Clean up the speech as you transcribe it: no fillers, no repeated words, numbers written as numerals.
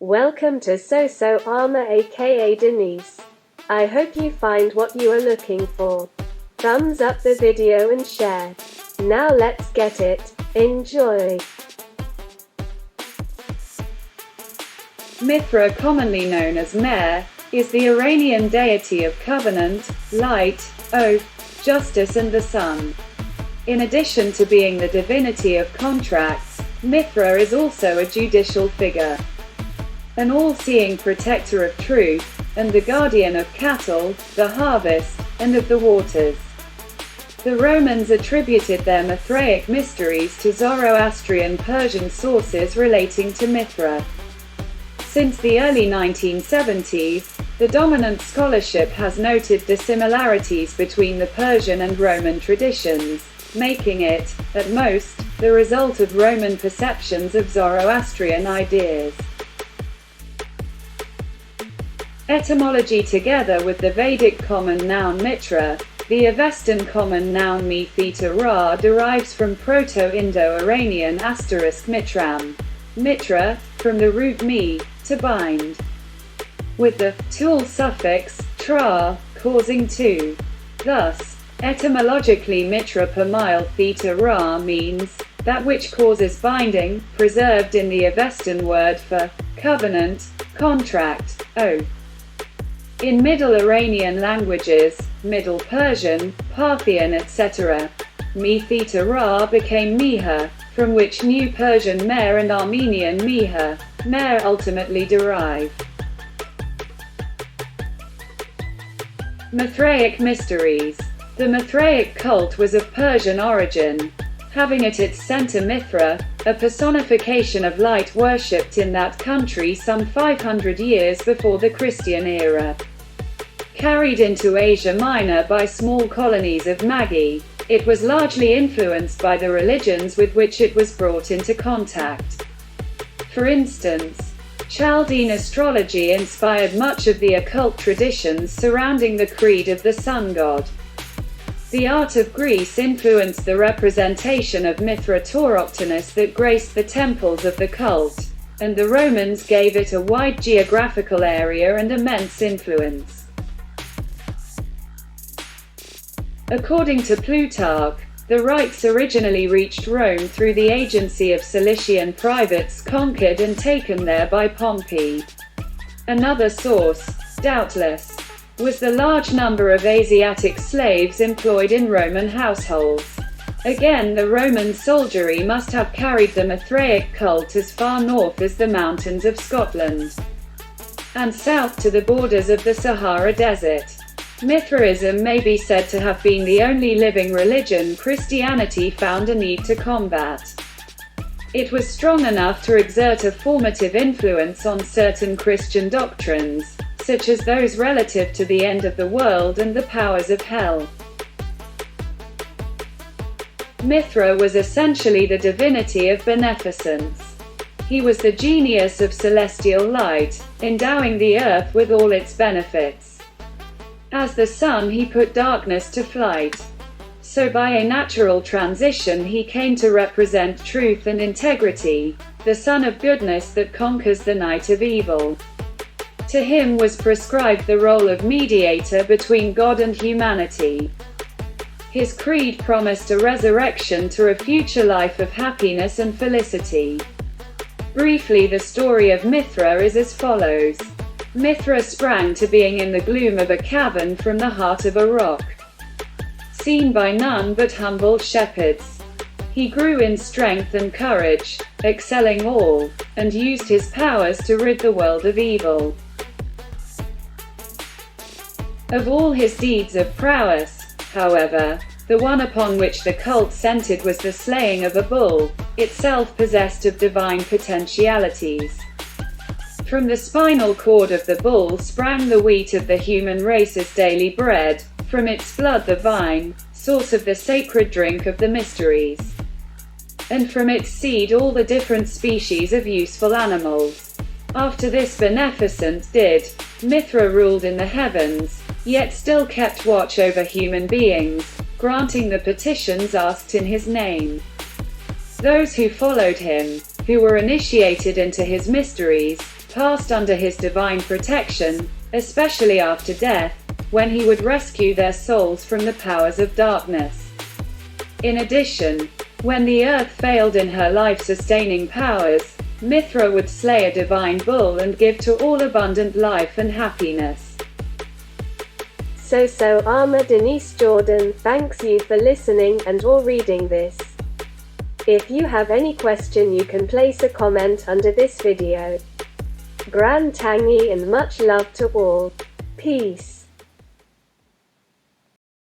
Welcome to So AmA aka Denise. I hope you find what you are looking for. Thumbs up the video and share. Now let's get it. Enjoy. MITHRA, commonly known as Mer, is the Iranian deity of covenant, light, oath, justice and the sun. In addition to being the divinity of contracts, MITHRA is also a judicial figure. An all-seeing protector of truth, and the guardian of cattle, the harvest, and of the waters. The Romans attributed their Mithraic mysteries to Zoroastrian Persian sources relating to MITHRA. Since the early 1970s, the dominant scholarship has noted dissimilarities between the Persian and Roman traditions, making it, at most, the result of Roman perceptions of Zoroastrian ideas. Etymology. Together with the Vedic common noun MITHRA, the Avestan common noun MITHRA derives from Proto-Indo-Iranian ** mitram, mitra, from the root mi, to bind, with the tul suffix tra, causing to. Thus, etymologically mitra per mile theta ra means that which causes binding, preserved in the Avestan word for covenant, contract, oath. In Middle Iranian languages, Middle Persian, Parthian etc., MITHRA became Miha, from which New Persian Mer and Armenian Miha, Mer ultimately derive. Mithraic mysteries. The Mithraic cult was of Persian origin, having at its center Mithra, a personification of light worshipped in that country some 500 years before the Christian era. Carried into Asia Minor by small colonies of Magi, it was largely influenced by the religions with which it was brought into contact. For instance, Chaldean astrology inspired much of the occult traditions surrounding the creed of the sun god. The art of Greece influenced the representation of Mithra Tauroctonus that graced the temples of the cult, and the Romans gave it a wide geographical area and immense influence. According to Plutarch, the rites originally reached Rome through the agency of Cilician privates conquered and taken there by Pompey. Another source, doubtless, was the large number of Asiatic slaves employed in Roman households. Again, the Roman soldiery must have carried the Mithraic cult as far north as the mountains of Scotland, and south to the borders of the Sahara Desert. Mithraism may be said to have been the only living religion Christianity found a need to combat. It was strong enough to exert a formative influence on certain Christian doctrines, such as those relative to the end of the world and the powers of hell. Mithra was essentially the divinity of beneficence. He was the genius of celestial light, endowing the earth with all its benefits. As the sun, he put darkness to flight. So by a natural transition he came to represent truth and integrity, the sun of goodness that conquers the night of evil. To him was prescribed the role of mediator between God and humanity. His creed promised a resurrection to a future life of happiness and felicity. Briefly, the story of Mithra is as follows. Mithra sprang to being in the gloom of a cavern from the heart of a rock. Seen by none but humble shepherds, he grew in strength and courage, excelling all, and used his powers to rid the world of evil. Of all his deeds of prowess, however, the one upon which the cult centered was the slaying of a bull, itself possessed of divine potentialities. From the spinal cord of the bull sprang the wheat of the human race's daily bread, from its blood the vine, source of the sacred drink of the mysteries, and from its seed all the different species of useful animals. After this beneficent deed, Mithra ruled in the heavens, yet still kept watch over human beings, granting the petitions asked in his name. Those who followed him, who were initiated into his mysteries, passed under his divine protection, especially after death, when he would rescue their souls from the powers of darkness. In addition, when the earth failed in her life-sustaining powers, MITHRA would slay a divine bull and give to all abundant life and happiness. So AmA Denise Jordan thanks you for listening and or reading this. If you have any question, you can place a comment under this video. Grand Tangi and much love to all. Peace.